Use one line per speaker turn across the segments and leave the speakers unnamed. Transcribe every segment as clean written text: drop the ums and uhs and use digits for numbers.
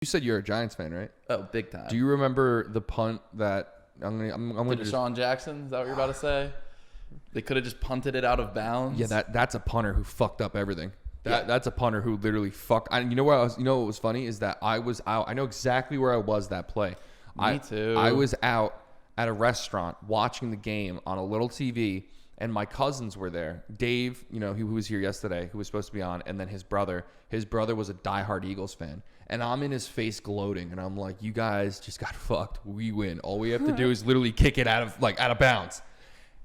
You said you're a Giants fan, right?
Oh, big time.
Do you remember the punt that I'm gonna
to Deshaun Jackson? Is that what you're about to say? They could have just punted it out of bounds.
Yeah, that's a punter who fucked up everything.
Yeah.
That's a punter who literally fucked. You know what was funny is that I was out. I know exactly where I was that play.
Me too.
I was out at a restaurant watching the game on a little TV, and my cousins were there. Dave, who was here yesterday, who was supposed to be on, and then his brother. His brother was a diehard Eagles fan. And I'm in his face gloating, and I'm like, "You guys just got fucked. We win. All we have to do is literally kick it out of bounds."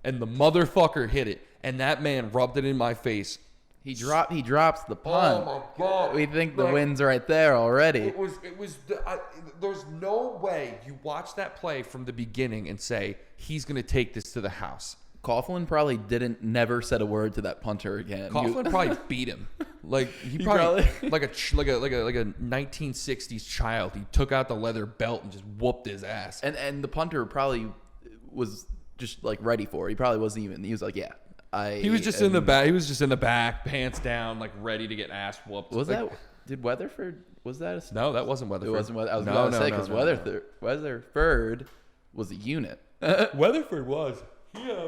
And the motherfucker hit it, and that man rubbed it in my face.
He drops the punt.
Oh my god!
We think the win's right there already.
It was. There's no way you watch that play from the beginning and say he's gonna take this to the house.
Coughlin probably never said a word to that punter again.
Coughlin probably beat him. Like he probably like a 1960s child. He took out the leather belt and just whooped his ass.
And the punter probably was just like ready for it. He probably wasn't even. He was like, yeah.
He was just in the back. He was just in the back, pants down, like ready to get ass whooped.
Did Weatherford? Was that?
No, that wasn't Weatherford.
It wasn't. I was about to say because Weatherford was a unit.
Weatherford was. Yeah.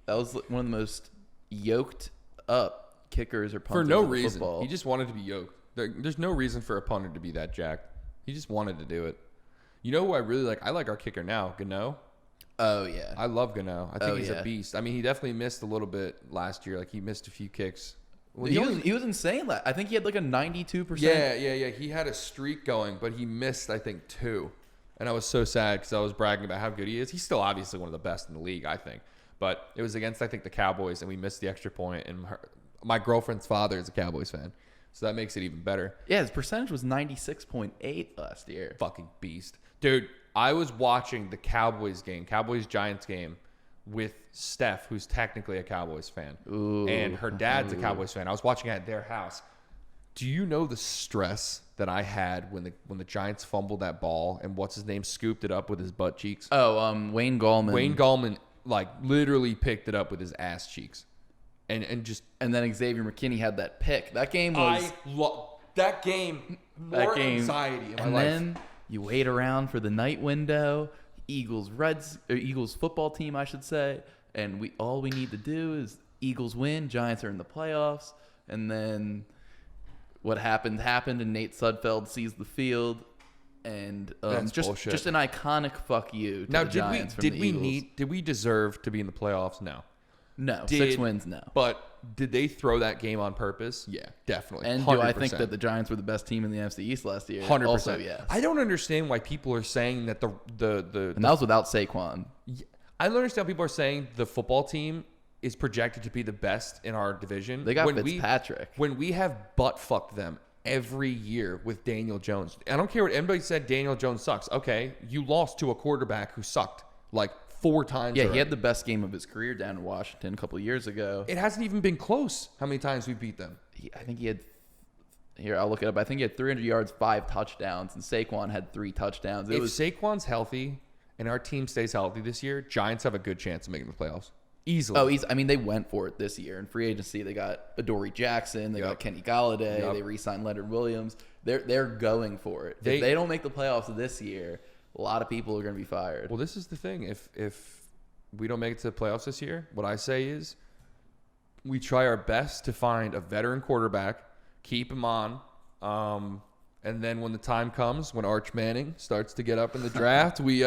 That was one of the most yoked up kickers or punters
for no
in
reason.
Football.
He just wanted to be yoked. There's no reason for a punter to be that jacked. He just wanted to do it. You know who I really like? I like our kicker now, Gano.
Oh yeah,
I love Gano. I think he's a beast. I mean, he definitely missed a little bit last year. Like he missed a few kicks.
Well, he was insane. I think he had like a 92%.
Yeah. He had a streak going, but he missed I think 2. And I was so sad because I was bragging about how good he is. He's still obviously one of the best in the league, I think. But it was against, I think, the Cowboys, and we missed the extra point. And my girlfriend's father is a Cowboys fan, so that makes it even better.
Yeah, his percentage was 96.8 last year.
Fucking beast. Dude, I was watching the Cowboys-Giants game, with Steph, who's technically a Cowboys fan.
Ooh.
And her dad's a Cowboys fan. I was watching it at their house. Do you know the stress that I had when the Giants fumbled that ball and what's his name scooped it up with his butt cheeks?
Oh, Wayne Gallman.
Wayne Gallman like literally picked it up with his ass cheeks, and
then Xavier McKinney had that pick. That game was
that game anxiety in my life.
And then you wait around for the night window. Eagles football team, I should say, and all we need to do is Eagles win. Giants are in the playoffs, and then what happened, and Nate Sudfeld sees the field, and just an iconic fuck you to the Giants from the Eagles.
Did we deserve to be in the playoffs? No.
6 wins, no.
But did they throw that game on purpose? Yeah, definitely.
And
100%.
do I think that the Giants were the best team in the NFC East last year?
100%.
Also, yes.
I don't understand why people are saying that
and that was without Saquon.
I don't understand how people are saying the football team is projected to be the best in our division.
They got Fitzpatrick.
When we have butt fucked them every year with Daniel Jones. I don't care what anybody said. Daniel Jones sucks. Okay, you lost to a quarterback who sucked like 4 times.
Yeah,
already.
he had the best game of his career down in Washington a couple of years ago.
It hasn't even been close. How many times we beat them?
I think he had. Here, I'll look it up. I think he had 300 yards, 5 touchdowns, and Saquon had 3 touchdowns.
If Saquon's healthy and our team stays healthy this year, Giants have a good chance of making the playoffs. Easily.
Oh, I mean, they went for it this year in free agency. They got Adoree Jackson. They got Kenny Galladay. They re-signed Leonard Williams. They're going for it. If they don't make the playoffs this year, a lot of people are going to be fired.
Well, this is the thing. If we don't make it to the playoffs this year, what I say is we try our best to find a veteran quarterback, keep him on, and then when the time comes, when Arch Manning starts to get up in the draft, we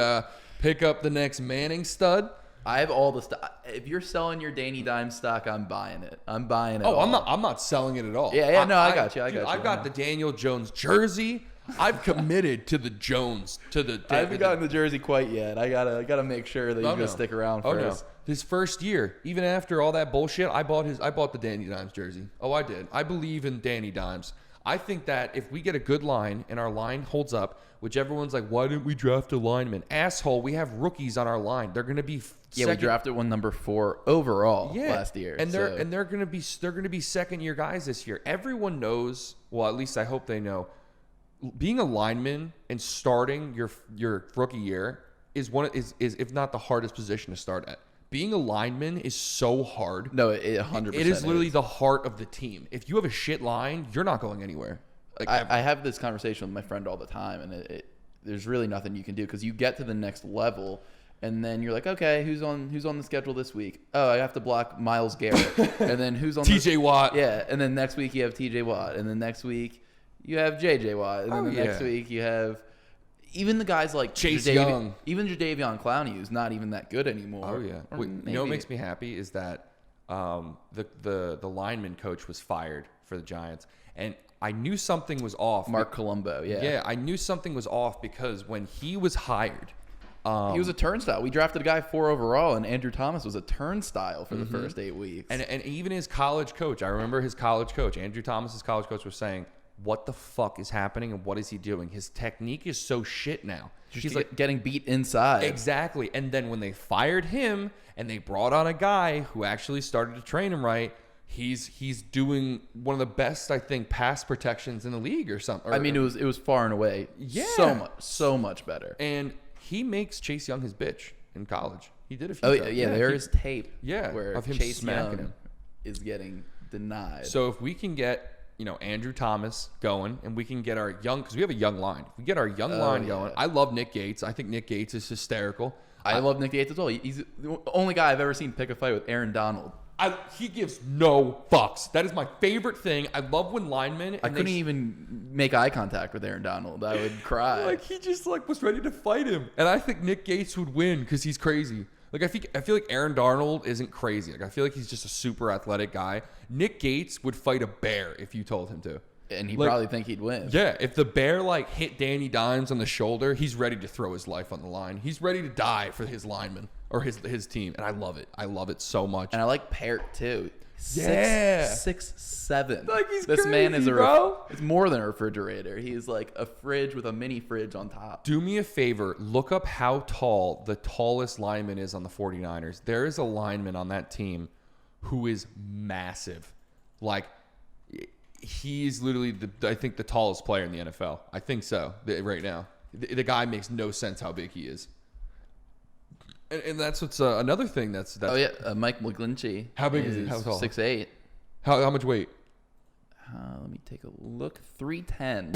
pick up the next Manning stud.
I have all the stock. If you're selling your Danny Dimes stock, I'm buying it. I'm buying it.
Oh, I'm not selling it at all.
Yeah. No, I got you.
I've got the Daniel Jones jersey. I've committed to the Jones.
I haven't gotten the jersey quite yet. I gotta make sure that he's gonna stick around first.
No. His first year, even after all that bullshit, I bought the Danny Dimes jersey. Oh, I did. I believe in Danny Dimes. I think that if we get a good line and our line holds up, which everyone's like, why didn't we draft a lineman? Asshole, we have rookies on our line. They're gonna be
we drafted one number 4 overall last year,
and they're gonna be second year guys this year. Everyone knows. Well, at least I hope they know. Being a lineman and starting your rookie year is if not the hardest position to start at. Being a lineman is so hard.
No, it 100%.
It is literally the heart of the team. If you have a shit line, you're not going anywhere.
Like I have this conversation with my friend all the time, and there's really nothing you can do because you get to the next level, and then you're like, okay, who's on the schedule this week? Oh, I have to block Myles Garrett, and then who's on
TJ Watt?
Yeah, and then next week you have TJ Watt, and then next week you have JJ Watt, and then next week you have even the guys like
Chase Young,
even Jadeveon Clowney, who's not even that good anymore.
Oh yeah, you know what makes me happy is that the lineman coach was fired for the Giants, and I knew something was off.
Mark Colombo,
yeah, I knew something was off because when he was hired,
he was a turnstile. We drafted a guy 4 overall, and Andrew Thomas was a turnstile for the first 8 weeks.
And even his college coach, I remember his college coach, Andrew Thomas's college coach, was saying, "What the fuck is happening and what is he doing? His technique is so shit now."
He's like getting beat inside.
Exactly. And then when they fired him and they brought on a guy who actually started to train him right, he's doing one of the best, I think, pass protections in the league or something.
I mean, it was far and away so much better.
And he makes Chase Young his bitch in college. He did a few times.
Yeah, there is tape
where
of him
Chase
smacking
Young
him is getting denied.
So if we can get Andrew Thomas going, and we can get our young, because we have a young line. If we get our young line going, I love Nick Gates. I think Nick Gates is hysterical.
I love Nick Gates as well. He's the only guy I've ever seen pick a fight with Aaron Donald.
He gives no fucks. That is my favorite thing. I love when linemen.
I couldn't even make eye contact with Aaron Donald. I would cry.
He just was ready to fight him, and I think Nick Gates would win because he's crazy. I feel like Aaron Darnold isn't crazy. I feel like he's just a super athletic guy. Nick Gates would fight a bear if you told him to.
And he'd probably think he'd win.
Yeah, if the bear hit Danny Dimes on the shoulder, he's ready to throw his life on the line. He's ready to die for his lineman or his team, and I love it. I love it so much.
And I like Parrott too.
Yeah,
6'7".
He's
this
crazy,
man is
bro.
It's more than a refrigerator. He's like a fridge with a mini fridge on top.
Do me a favor, look up how tall the tallest lineman is on the 49ers. There is a lineman on that team who is massive. He's literally, I think, the tallest player in the NFL. I think so, right now. The guy makes no sense how big he is. And that's what's another thing that's
Mike McGlinchey.
How big is he? How tall?
6'8".
How much weight?
Let me take a look. 310.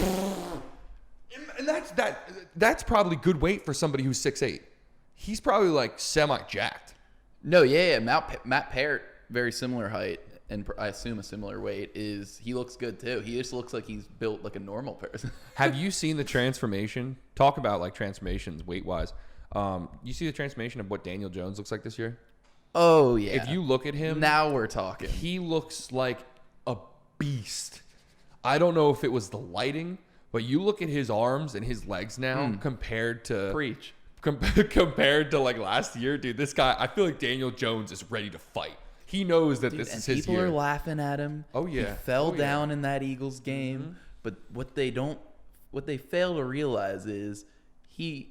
And that's probably good weight for somebody who's 6'8". He's probably semi-jacked.
No, yeah. Matt Parrott, very similar height, and I assume a similar weight. He looks good too. He just looks like he's built like a normal person.
Have you seen the transformation? Talk about transformations weight-wise. You see the transformation of what Daniel Jones looks like this year?
Oh, yeah.
If you look at him...
Now we're talking.
He looks like a beast. I don't know if it was the lighting, but you look at his arms and his legs now compared to...
Preach.
Compared to last year, dude, this guy, I feel like Daniel Jones is ready to fight. He knows that this is his year.
People are laughing at him.
Oh, yeah.
He fell down in that Eagles game. But what they fail to realize is he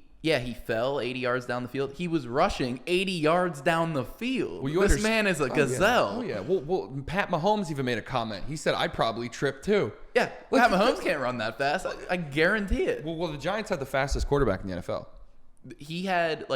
fell 80 yards down the field. He was rushing 80 yards down the field. This man is a gazelle.
Oh, yeah. Well, Pat Mahomes even made a comment. He said, I'd probably trip too.
Yeah, Pat Mahomes can't run that fast. I guarantee it.
Well, the Giants had the fastest quarterback in the NFL.
He had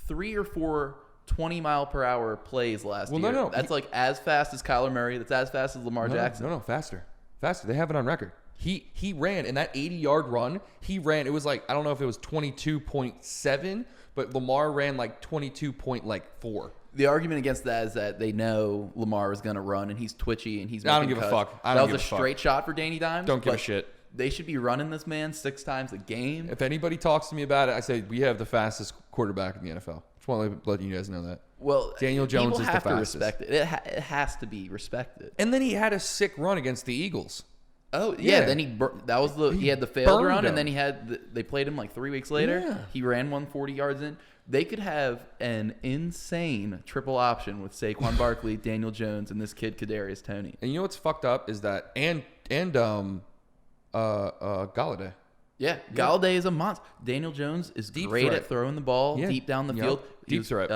3 or 4 20-mile-per-hour plays last year.
No.
That's as fast as Kyler Murray. That's as fast as Lamar Jackson.
No, faster. They have it on record. He ran in that 80-yard run. He ran. It was I don't know if it was 22.7, but Lamar ran 22.4.
The argument against that is that they know Lamar is going to run, and he's twitchy, and he's making
I don't give a fuck.
That was a straight shot for Danny Dimes.
Don't give a shit.
They should be running this man 6 times a game.
If anybody talks to me about it, I say we have the fastest quarterback in the NFL. Just want to let you guys know that.
Well,
Daniel Jones is the fastest.
People have to respect it. It has to be respected.
And then he had a sick run against the Eagles.
Oh yeah, then he had the failed run, and then they played him 3 weeks later.
Yeah.
He ran 140 yards in. They could have an insane triple option with Saquon Barkley, Daniel Jones, and this kid Kadarius Toney.
And you know what's fucked up is that Galladay.
Yeah, Galladay is a monster. Daniel Jones is great at throwing the ball deep down the field.
Deep threat.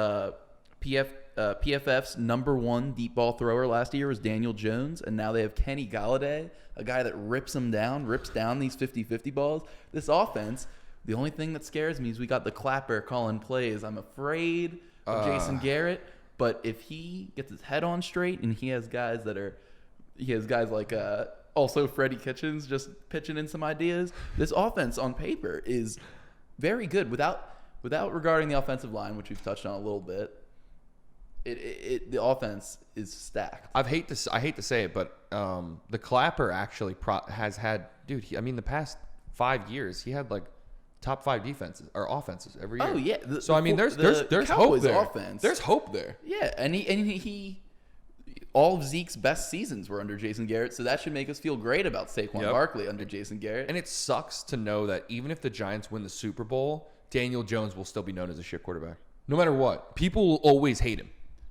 PFF's #1 deep ball thrower last year was Daniel Jones, and now they have Kenny Galladay, a guy that rips down these 50-50 balls. This offense, the only thing that scares me is we got the clapper calling plays. I'm afraid of Jason Garrett, but if he gets his head on straight and he has guys like Also, Freddie Kitchens just pitching in some ideas. This offense on paper is very good. Without regarding the offensive line, which we've touched on a little bit, the offense is stacked.
I hate to say it, but the Clapper actually has had, dude. The past 5 years, he had like top 5 defenses or offenses every year.
Oh yeah.
There's hope there.
Offense.
There's hope there.
Yeah, and he all of Zeke's best seasons were under Jason Garrett, so that should make us feel great about Saquon Barkley under Jason Garrett.
And it sucks to know that even if the Giants win the Super Bowl, Daniel Jones will still be known as a shit quarterback. No matter what. People will always hate him.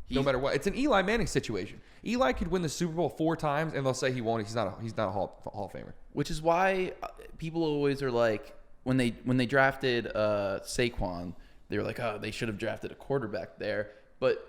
No matter what. It's an Eli Manning situation. Eli could win the Super Bowl 4 times, and they'll say he won't. He's not a Hall of Famer.
Which is why people always are like, when they drafted Saquon, they were like, oh, they should have drafted a quarterback there. But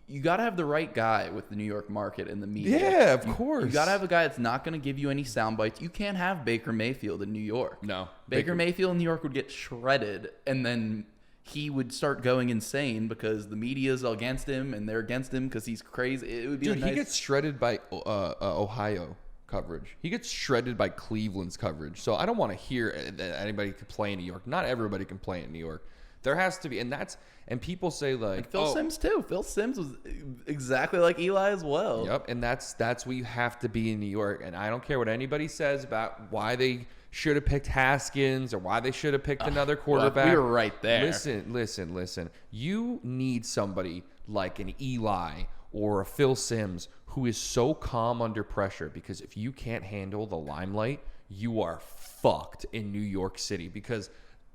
you got to have the right guy with the New York market and the media.
Yeah, of course.
You got to have a guy that's not going to give you any sound bites. You can't have Baker Mayfield in New York.
No.
Baker Mayfield in New York would get shredded, and then he would start going insane because the media's against him, and they're against him because he's crazy. It would be
he gets shredded by Ohio coverage. He gets shredded by Cleveland's coverage. So I don't want to hear that anybody could play in New York. Not everybody can play in New York. There has to be, and people say like
Phil Simms too. Phil Simms was exactly like Eli as well.
Yep, and that's what you have to be in New York. And I don't care what anybody says about why they should have picked Haskins or why they should have picked another quarterback.
We were right there.
Listen. You need somebody like an Eli or a Phil Simms who is so calm under pressure, because if you can't handle the limelight, you are fucked in New York City, because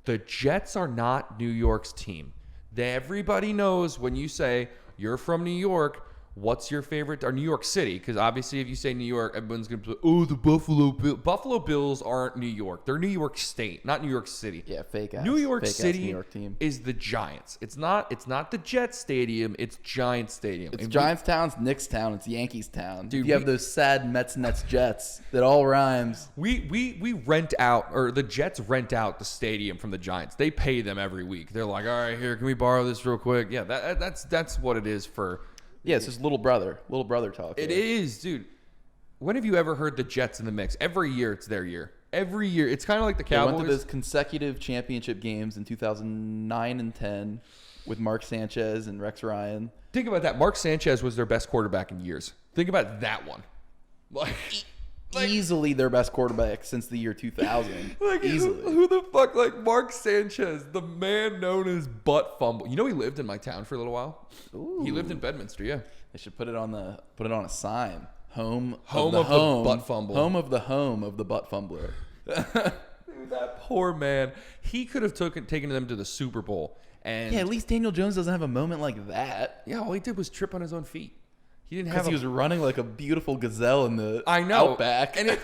the Jets are not New York's team. Everybody knows when you say you're from New York, what's your favorite, or New York City? Because obviously if you say New York, everyone's going to be, oh, the Buffalo Bills. Buffalo Bills aren't New York. They're New York State, not New York City.
Yeah, fake ass.
New York City
New York team
is the Giants. It's not the Jets Stadium. It's Giants Stadium.
It's Giants Town, it's Knicks Town, it's Yankees Town. Dude, you have those sad Mets, Nets, Jets. That all rhymes.
We rent out, or the Jets rent out the stadium from the Giants. They pay them every week. They're like, all right, here, can we borrow this real quick? Yeah, that's what it is for.
Yeah, it's just little brother talk.
It is, dude. When have you ever heard the Jets in the mix? Every year, it's their year. Every year. It's kind of like the Cowboys.
They went to those consecutive championship games in 2009 and 10 with Mark Sanchez and Rex Ryan.
Think about that. Mark Sanchez was their best quarterback in years. Think about that one.
Easily their best quarterback since the year 2000. Easily.
Who the fuck, Mark Sanchez, the man known as Butt Fumble. You know he lived in my town for a little while.
Ooh.
He lived in Bedminster, yeah.
They should put it on a sign. Home
of the butt fumble.
Home of the butt fumbler.
Dude, that poor man. He could have taken them to the Super Bowl. And
yeah, at least Daniel Jones doesn't have a moment like that.
Yeah, all he did was trip on his own feet. He didn't have.
Because he was running like a beautiful gazelle in the outback,
and it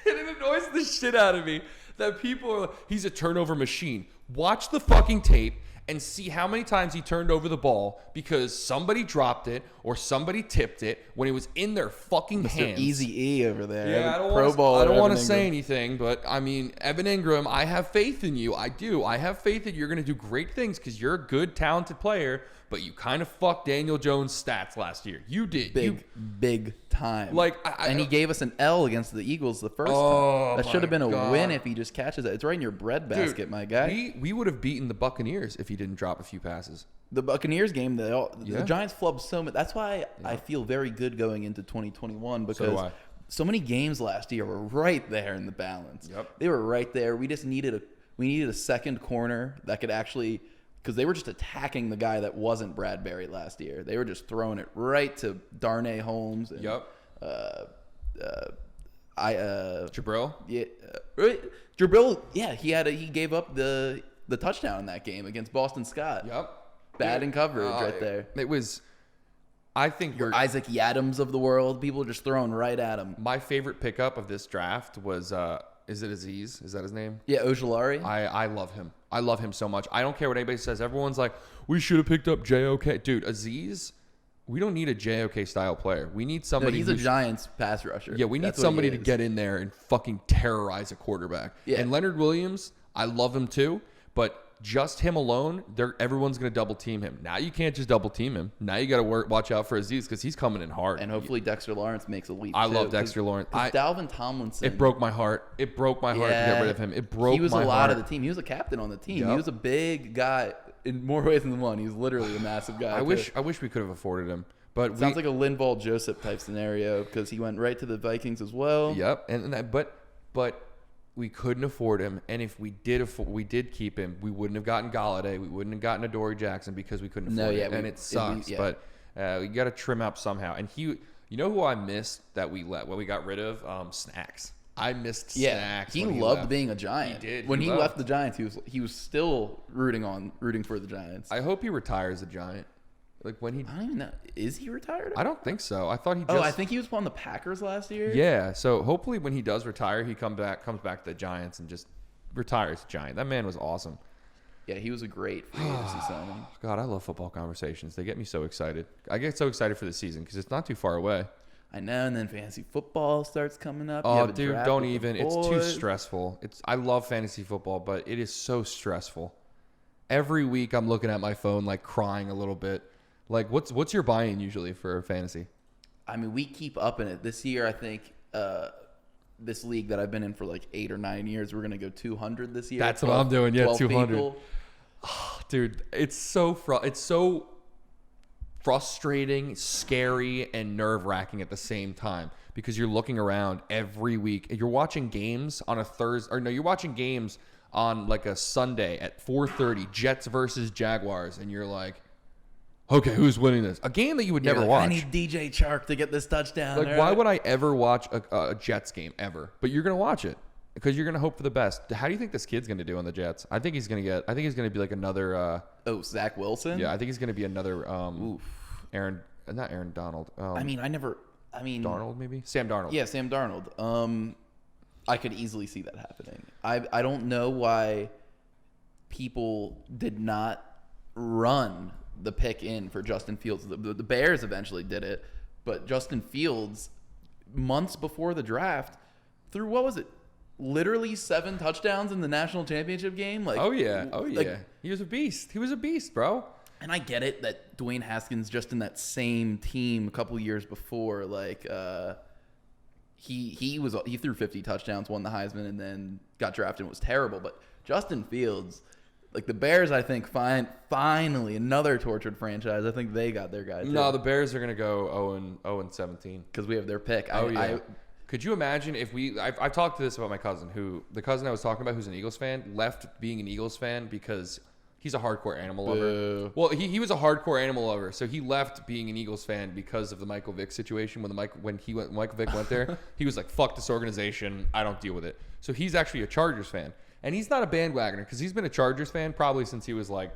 annoys the shit out of me that people are. He's a turnover machine. Watch the fucking tape and see how many times he turned over the ball because somebody dropped it or somebody tipped it when it was in their fucking hands.
Easy E over there.
Yeah, I don't want to say anything, but I mean, Evan Ingram, I have faith in you. I do. I have faith that you're going to do great things because you're a good, talented player, but you kind of fucked Daniel Jones' stats last year. You did.
Big time. And he gave us an L against the Eagles the first time. That should have been a win if he just catches it. It's right in your breadbasket, my guy.
We would have beaten the Buccaneers if he didn't drop a few passes.
The Buccaneers game, the Giants flubbed so much. That's why I feel very good going into 2021 because so many games last year were right there in the balance.
Yep.
They were right there. We just needed a second corner that could actually, because they were just attacking the guy that wasn't Bradbury last year. They were just throwing it right to Darnay Holmes. And,
Jabril?
Yeah. Jabril, yeah, he gave up the touchdown in that game against Boston Scott.
Yep.
Bad in coverage right there.
It was, I think
your Isaac Yadams of the world, people are just throwing right at him.
My favorite pickup of this draft was, is it Aziz? Is that his name?
Yeah, Ojulari.
I love him. I love him so much. I don't care what anybody says. Everyone's like, we should have picked up JOK. Dude, Aziz, we don't need a JOK style player. We need somebody.
He's a Giants pass rusher.
Yeah, we need somebody to get in there and fucking terrorize a quarterback.
Yeah.
And Leonard Williams, I love him too, but just him alone, everyone's going to double team him. Now you can't just double team him. Now you got to watch out for Aziz because he's coming in hard.
And hopefully Dexter Lawrence makes a leap.
I love Dexter Lawrence.
Dalvin Tomlinson.
It broke my heart. It broke my heart to get rid of him. It broke my heart.
He was a lot of the team. He was a captain on the team.
Yep.
He was a big guy in more ways than one. He's literally a massive guy.
I wish we could have afforded him. But
sounds like a Linval Joseph type scenario because he went right to the Vikings as well.
Yep. But we couldn't afford him, and if we did keep him, we wouldn't have gotten Galladay, we wouldn't have gotten Adoree Jackson because we couldn't afford it, and it sucks. But we got to trim up somehow. And you know who I missed that we got rid of? Snacks. I missed Snacks.
He loved being a Giant.
He did.
When he left the Giants, he was still rooting for the Giants.
I hope he retires a Giant. Like when
I don't even know. Is he retired?
I don't think so. I thought he.
I think he was on the Packers last year.
Yeah. So hopefully when he does retire, he comes back to the Giants and just retires Giant. That man was awesome.
Yeah, he was a great free agency signing.
God, I love football conversations. They get me so excited. I get so excited for the season because it's not too far away.
I know, and then fantasy football starts coming up.
Oh, dude, don't even. It's too stressful. I love fantasy football, but it is so stressful. Every week I'm looking at my phone like crying a little bit. Like, what's your buy-in usually for fantasy?
I mean, we keep up in it. This year, I think this league that I've been in for like 8 or 9 years, we're gonna go 200 this year.
That's what I'm doing. Yeah, 200.
Oh,
dude, it's so frustrating, scary, and nerve-wracking at the same time because you're looking around every week. You're watching games on a Thursday, or no, you're watching games on like a Sunday at 4:30, Jets versus Jaguars, and you're like, okay, who's winning this? A game that you would never watch.
I need DJ Chark to get this touchdown.
Like, why would I ever watch a Jets game ever? But you're gonna watch it because you're gonna hope for the best. How do you think this kid's gonna do on the Jets? I think he's gonna be like another.
Zach Wilson.
Yeah, I think he's gonna be another. Not Aaron Donald. Darnold maybe. Sam Darnold.
Yeah, Sam Darnold. I could easily see that happening. I don't know why people did not run the pick in for Justin Fields. The Bears eventually did it, but Justin Fields, months before the draft, threw, what was it, literally 7 touchdowns in the national championship game? Like,
oh yeah. He was a beast, bro.
And I get it that Dwayne Haskins, just in that same team a couple years before, like he threw 50 touchdowns, won the Heisman, and then got drafted and was terrible. But Justin Fields, like the Bears, I think finally another tortured franchise. I think they got their guy too.
No, the Bears are gonna go 0-17
because we have their pick.
Could you imagine if I've talked to this about my cousin, the cousin I was talking about, who's an Eagles fan, left being an Eagles fan because he's a hardcore animal lover. Well, he was a hardcore animal lover, so he left being an Eagles fan because of the Michael Vick situation. When Michael Vick went there, he was like, "Fuck this organization, I don't deal with it." So he's actually a Chargers fan, and he's not a bandwagoner because he's been a Chargers fan probably since he was like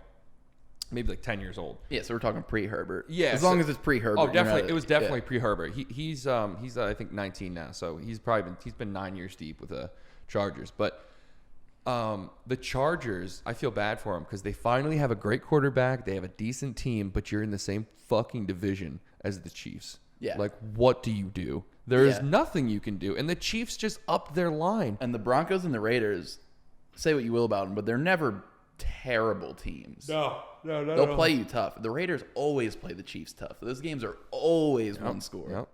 maybe like 10 years old.
Yeah, so we're talking pre-Herbert.
Yeah,
as long as it's pre-Herbert.
Oh, definitely, it was definitely pre-Herbert. He's I think 19 now, so he's been 9 years deep with the Chargers, but. The Chargers, I feel bad for them because they finally have a great quarterback. They have a decent team, but you're in the same fucking division as the Chiefs.
Yeah.
Like, what do you do? There is nothing you can do. And the Chiefs just upped their line.
And the Broncos and the Raiders, say what you will about them, but they're never terrible teams.
No.
They'll play you tough. The Raiders always play the Chiefs tough. Those games are always one score.
Yep.